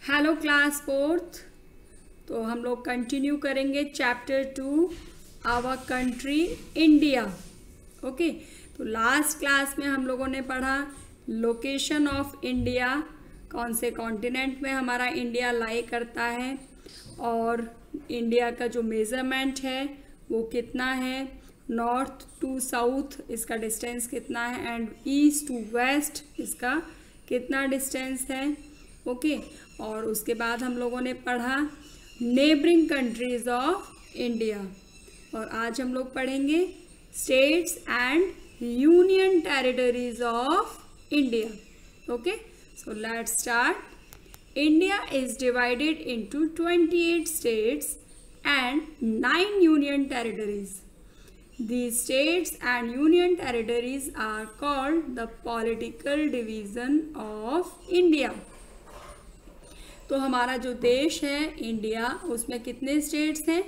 Hello class fourth. तो हम लोग कंटिन्यू करेंगे chapter 2 our country India. Okay, तो लास्ट क्लास में हम लोगों ने पढ़ा लोकेशन ऑफ इंडिया, कौन से कॉन्टिनेंट में हमारा इंडिया लाई करता है और इंडिया का जो मेज़रमेंट है वो कितना है, नॉर्थ टू साउथ इसका डिस्टेंस कितना है एंड ईस्ट टू वेस्ट इसका कितना डिस्टेंस है। ओके, और उसके बाद हम लोगों ने पढ़ा नेबरिंग कंट्रीज ऑफ इंडिया और आज हम लोग पढ़ेंगे states and union territories of India. Okay, so let's start. India is divided into 28 states and 9 union territories. These states and union territories are called the political division of India. तो हमारा जो देश है इंडिया, उसमें कितने states हैं?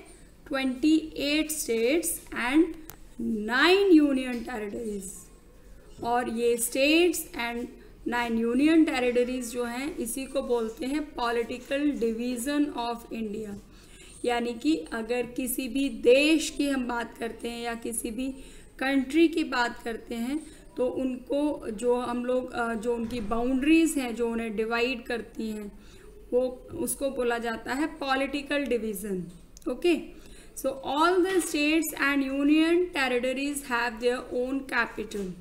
28 states and 9 union territories. और ये स्टेट्स एंड 9 यूनियन टेरिटरीज जो हैं इसी को बोलते हैं पॉलिटिकल डिवीज़न ऑफ इंडिया। यानी कि अगर किसी भी देश की हम बात करते हैं या किसी भी कंट्री की बात करते हैं तो उनको जो हम लोग जो उनकी बाउंड्रीज़ हैं जो उन्हें डिवाइड करती हैं वो उसको बोला जाता है political division. Okay, so all the states and union territories have their own capital.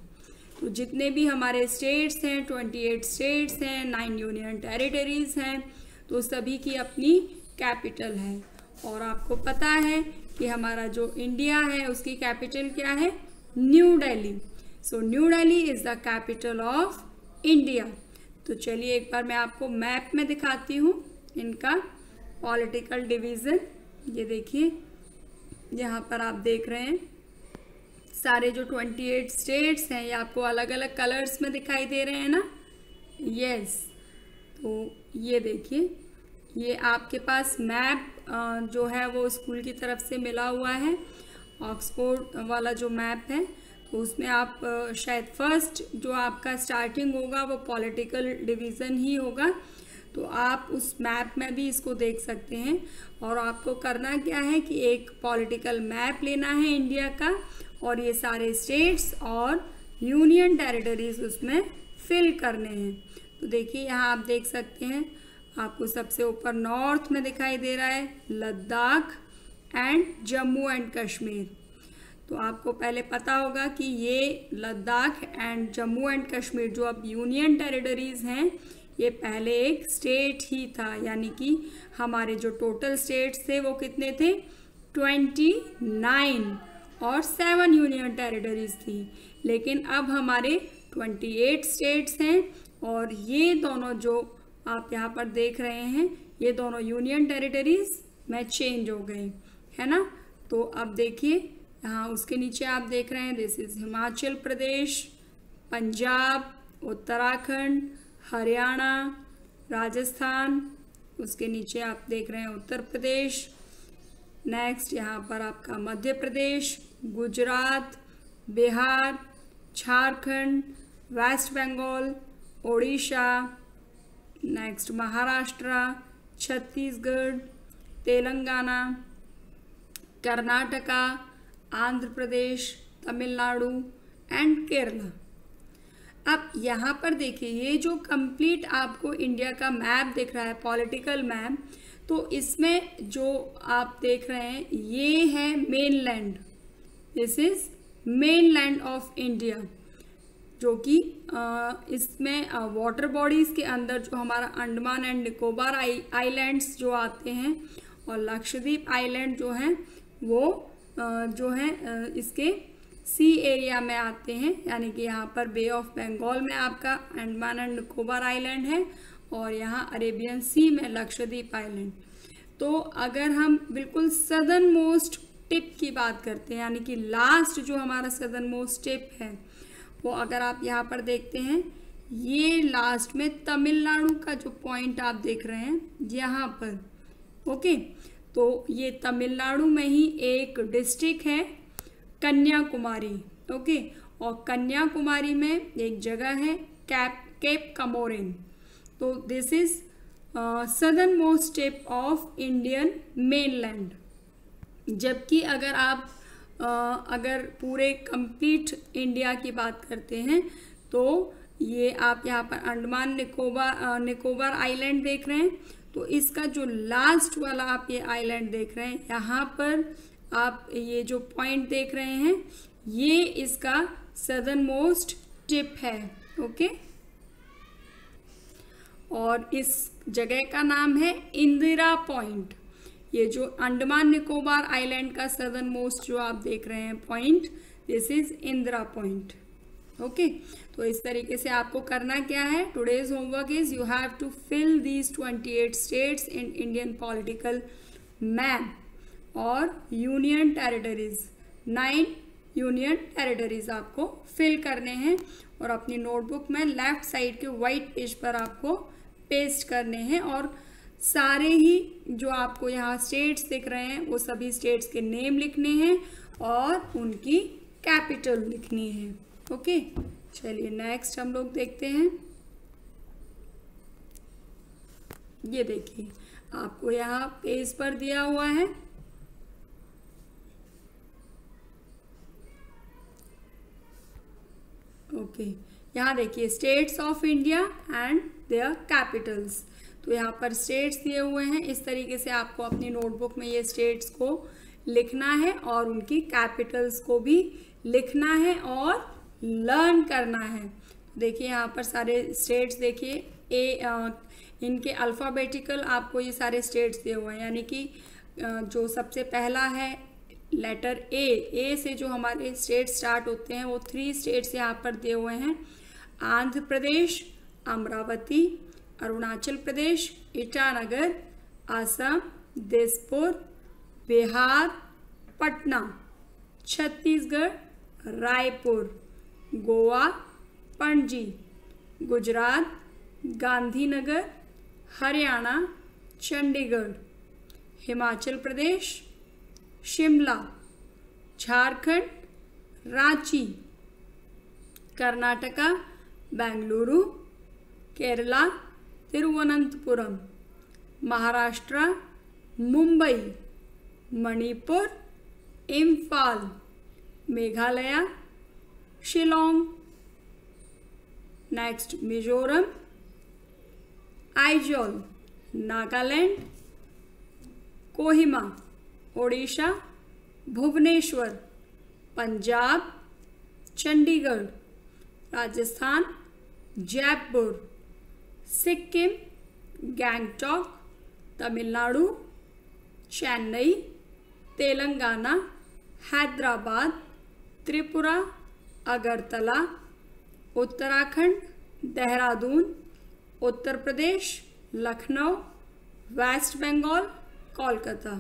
तो जितने भी हमारे स्टेट्स हैं, 28 स्टेट्स हैं, 9 यूनियन टेरिटरीज हैं, तो सभी की अपनी कैपिटल है। और आपको पता है कि हमारा जो इंडिया है उसकी कैपिटल क्या है? New Delhi. So new Delhi is the capital of India. तो चलिए एक बार मैं आपको मैप में दिखाती हूँ इनका पॉलिटिकल डिवीज़न। ये देखिए, यहाँ पर आप देख रहे हैं सारे जो 28 स्टेट्स हैं ये आपको अलग अलग कलर्स में दिखाई दे रहे हैं ना? यस, तो ये देखिए, ये आपके पास मैप जो है वो स्कूल की तरफ से मिला हुआ है, ऑक्सफोर्ड वाला जो मैप है। तो उसमें आप शायद फर्स्ट जो आपका स्टार्टिंग होगा वो पॉलिटिकल डिवीज़न ही होगा। तो आप उस मैप में भी इसको देख सकते हैं। और आपको करना क्या है कि एक पॉलिटिकल मैप लेना है इंडिया का और ये सारे स्टेट्स और यूनियन टेरिटरीज उसमें फिल करने हैं। तो देखिए यहाँ आप देख सकते हैं, आपको सबसे ऊपर नॉर्थ में दिखाई दे रहा है लद्दाख एंड जम्मू एंड कश्मीर। तो आपको पहले पता होगा कि ये लद्दाख एंड जम्मू एंड कश्मीर जो अब यूनियन टेरिटरीज हैं ये पहले एक स्टेट ही था। यानी कि हमारे जो टोटल स्टेट्स थे वो कितने थे? 29 और 7 यूनियन टेरिटरीज थी। लेकिन अब हमारे 28 स्टेट्स हैं और ये दोनों जो आप यहाँ पर देख रहे हैं ये दोनों यूनियन टेरिटरीज में चेंज हो गए, है ना? तो अब देखिए यहाँ उसके नीचे आप देख रहे हैं दिस इज़ हिमाचल प्रदेश, पंजाब, उत्तराखंड, हरियाणा, राजस्थान। उसके नीचे आप देख रहे हैं उत्तर प्रदेश। नेक्स्ट यहाँ पर आपका Madhya Pradesh, Gujarat, Bihar, Jharkhand, West Bengal, Odisha, next Maharashtra, Chhattisgarh, Telangana, Karnataka, Andhra Pradesh, Tamil Nadu and Kerala. अब यहाँ पर देखिए ये जो कंप्लीट आपको इंडिया का मैप दिख रहा है, पॉलिटिकल मैप, तो इसमें जो आप देख रहे हैं ये है mainland. This is mainland of India, जो कि इसमें वाटर बॉडीज़ के अंदर जो हमारा अंडमान एंड निकोबार आइलैंड्स जो आते हैं और लक्षद्वीप आइलैंड जो हैं वो जो हैं इसके सी एरिया में आते हैं। यानी कि यहाँ पर बे ऑफ बंगाल में आपका अंडमान एंड निकोबार आइलैंड है और यहाँ अरेबियन सी में लक्षद्वीप आइलैंड। तो अगर हम बिल्कुल सदर्न मोस्ट टिप की बात करते हैं, यानी कि लास्ट जो हमारा सदर्न मोस्ट टिप है वो अगर आप यहाँ पर देखते हैं ये लास्ट में तमिलनाडु का जो पॉइंट आप देख रहे हैं यहाँ पर। ओके, तो ये तमिलनाडु में ही एक डिस्ट्रिक्ट है कन्याकुमारी। ओके, और कन्याकुमारी में एक जगह है केप कमोरिन। तो this is southern most tip of Indian mainland. जबकि अगर आप अगर पूरे कंप्लीट इंडिया की बात करते हैं तो ये आप यहाँ पर अंडमान निकोबार आइलैंड देख रहे हैं, तो इसका जो लास्ट वाला आप ये आइलैंड देख रहे हैं, यहाँ पर आप ये जो पॉइंट देख रहे हैं ये इसका सदर्न मोस्ट टिप है। ओके, और इस जगह का नाम है इंदिरा पॉइंट। ये जो अंडमान निकोबार आइलैंड का सदर्न मोस्ट जो आप देख रहे हैं point, this is Indira point. Okay, तो इस तरीके से आपको करना क्या है, today's homework is you have to fill these 28 states in Indian political map और यूनियन टेरिटरीज, 9 यूनियन टेरिटरीज आपको फिल करने हैं और अपनी नोटबुक में लेफ्ट साइड के वाइट पेज पर आपको पेस्ट करने हैं और सारे ही जो आपको यहाँ स्टेट्स दिख रहे हैं वो सभी स्टेट्स के नेम लिखने हैं और उनकी कैपिटल लिखनी है। ओके, चलिए नेक्स्ट हम लोग देखते हैं। ये देखिए आपको यहाँ पेज पर दिया हुआ है। ओके, यहाँ देखिए states of India and there Capitals. तो यहाँ पर स्टेट्स दिए हुए हैं, इस तरीके से आपको अपनी नोटबुक में ये स्टेट्स को लिखना है और उनकी कैपिटल्स को भी लिखना है और लर्न करना है। देखिए यहाँ पर सारे स्टेट्स देखिए इनके अल्फ़ाबेटिकल आपको ये सारे स्टेट्स दिए हुए हैं, यानी कि जो सबसे पहला है लेटर ए से जो हमारे स्टेट स्टार्ट होते हैं वो 3 स्टेट्स यहाँ पर दिए हुए हैं। Andhra Pradesh, Amravati, Arunachal Pradesh, Itanagar, Assam, Dispur, Bihar, Patna, Chhattisgarh, Raipur, Goa, Panaji, Gujarat, Gandhinagar, Haryana, Chandigarh, Himachal Pradesh, Shimla, Jharkhand, Ranchi, Karnataka, Bengaluru, Kerala, Thiruvananthapuram, Maharashtra, Mumbai, Manipur, Imphal, Meghalaya, Shillong, next Mizoram, Aizawl, Nagaland, Kohima, Odisha, Bhubaneswar, Punjab, Chandigarh, Rajasthan, Jaipur, Sikkim, Gangtok, Tamil Nadu, Chennai, Telangana, Hyderabad, Tripura, Agartala, Uttarakhand, Dehradun, Uttar Pradesh, Lucknow, waste Bengal, Kolkata.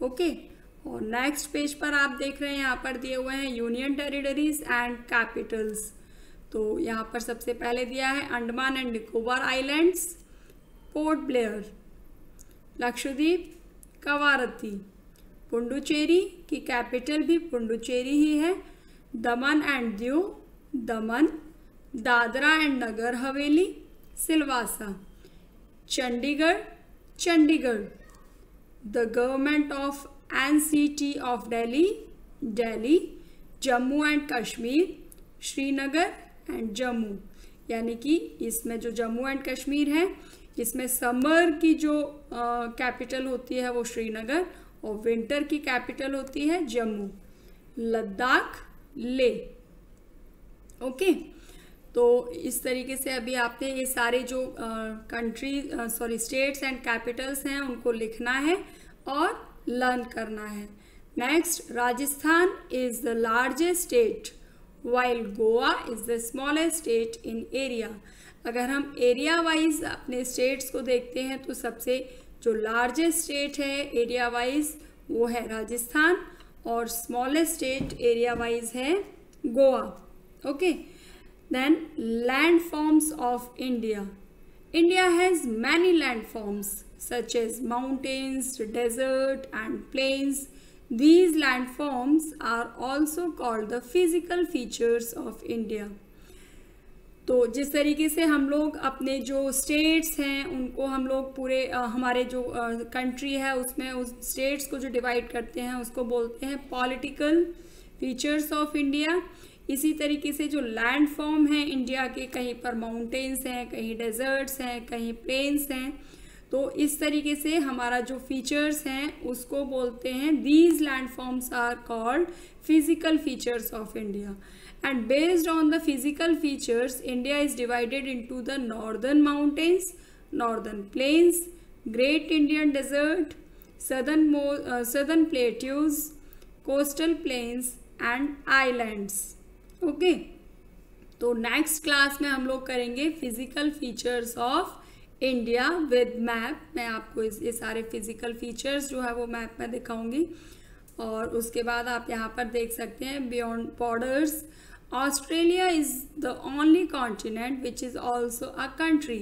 Okay, और नेक्स्ट पेज पर आप देख रहे हैं यहाँ पर दिए हुए हैं यूनियन टेरिटरीज एंड कैपिटल्स। तो यहाँ पर सबसे पहले दिया है Andaman and Nicobar islands, port Blair, Lakshadweep, Kavaratti, Puducherry की कैपिटल भी पुडुचेरी ही है, दमन and Diu, Daman, Dadra and Nagar Haveli, Silvassa, Chandigarh, Chandigarh, the government of NCT of Delhi, Delhi, Jammu and Kashmir, Srinagar and Jammu. यानी कि इसमें जो जम्मू एंड कश्मीर है इसमें समर की जो कैपिटल होती है वो श्रीनगर और विंटर की कैपिटल होती है जम्मू, लद्दाख, ले। ओके, तो इस तरीके से अभी आपने ये सारे जो स्टेट्स एंड कैपिटल्स हैं उनको लिखना है और लर्न करना है। Next, Rajasthan is the largest state while Goa is the smallest state in area. अगर हम एरिया वाइज अपने स्टेट्स को देखते हैं तो सबसे जो लार्जेस्ट स्टेट है एरिया वाइज वो है राजस्थान और स्मॉलेस्ट स्टेट एरिया वाइज है Goa. Okay, then landforms of India. India has many landforms such as mountains, desert and plains. These landforms are also called the physical features of India. तो जिस तरीके से हम लोग अपने जो स्टेट्स हैं उनको हम लोग पूरे हमारे जो कंट्री है उसमें उस स्टेट्स को जो डिवाइड करते हैं उसको बोलते हैं पॉलिटिकल फीचर्स ऑफ इंडिया। इसी तरीके से जो लैंड फॉर्म है इंडिया के, कहीं पर माउंटेन्स हैं, कहीं डेजर्ट्स हैं, कहीं प्लेन्स हैं, तो इस तरीके से हमारा जो फीचर्स हैं उसको बोलते हैं these land forms are called physical features of India. And based on the physical features, India is divided into the northern mountains, northern plains, Great Indian Desert, southern plateaus, coastal plains and islands. Okay. तो next class में हम लोग करेंगे physical features of India with map. मैं आपको ये सारे physical features जो है वो मैप में दिखाऊंगी। और उसके बाद आप यहाँ पर देख सकते हैं beyond borders, Australia is the only continent which is also a country.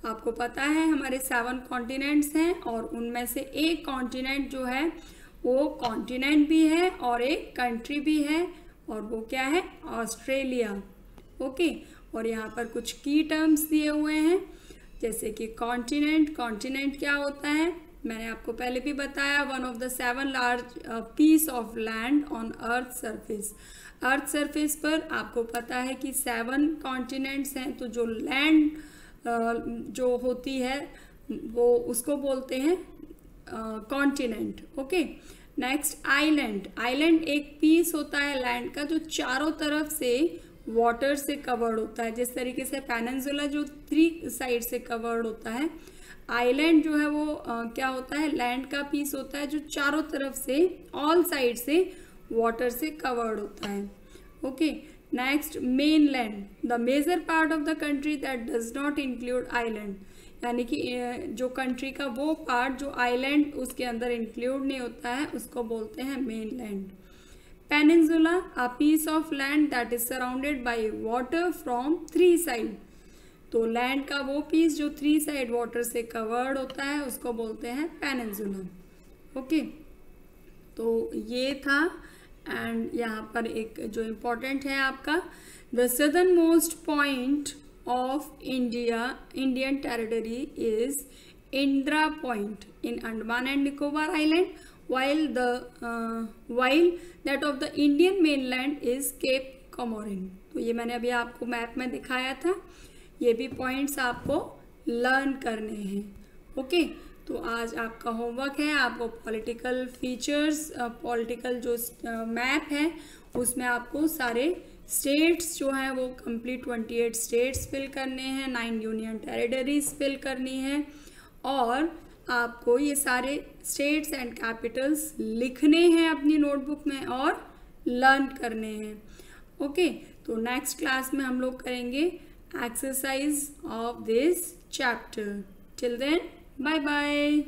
आपको पता है हमारे 7 कॉन्टिनेंट्स हैं और उनमें से एक कॉन्टिनेंट जो है वो कॉन्टिनेंट भी है और एक कंट्री भी है, और वो क्या है? ऑस्ट्रेलिया। ओके। और यहाँ पर कुछ की टर्म्स दिए हुए हैं, जैसे कि कॉन्टिनेंट। कॉन्टिनेंट क्या होता है? मैंने आपको पहले भी बताया, one of the 7 large piece of land on earth surface. Earth surface पर आपको पता है कि 7 कॉन्टिनेंट्स हैं, तो जो लैंड जो होती है वो उसको बोलते हैं continent. Okay. Next island. Island एक पीस होता है लैंड का जो चारों तरफ से वाटर से कवर्ड होता है। जिस तरीके से पेनिनसुला जो 3 साइड से कवर्ड होता है, आइलैंड जो है वो क्या होता है? लैंड का पीस होता है जो चारों तरफ से ऑल साइड से वाटर से कवर्ड होता है। Okay. Next mainland, the major part of the country that does not include island, यानी कि जो कंट्री का वो पार्ट जो आइलैंड उसके अंदर इंक्लूड नहीं होता है उसको बोलते हैं mainland. Peninsula, a piece of land that is surrounded by water from 3 side, तो लैंड का वो पीस जो 3 साइड वाटर से कवर्ड होता है उसको बोलते हैं पेनिनसुला। ओके। तो ये था। एंड यहाँ पर एक जो इम्पोर्टेंट है आपका, the southern most point of Indian territory is Indira point in Andaman and Nicobar island, while that of the Indian mainland is Cape Comorin। तो ये मैंने अभी आपको मैप में दिखाया था, ये भी पॉइंट्स आपको लर्न करने हैं। ओके। तो आज आपका होमवर्क है, आपको पॉलिटिकल फीचर्स, पॉलिटिकल जो मैप है उसमें आपको सारे स्टेट्स जो हैं वो कंप्लीट 28 स्टेट्स फिल करने हैं, 9 यूनियन टेरिटरीज फिल करनी है, और आपको ये सारे स्टेट्स एंड कैपिटल्स लिखने हैं अपनी नोटबुक में और लर्न करने हैं। ओके। तो नेक्स्ट क्लास में हम लोग करेंगे exercise of this chapter. Till then, bye bye.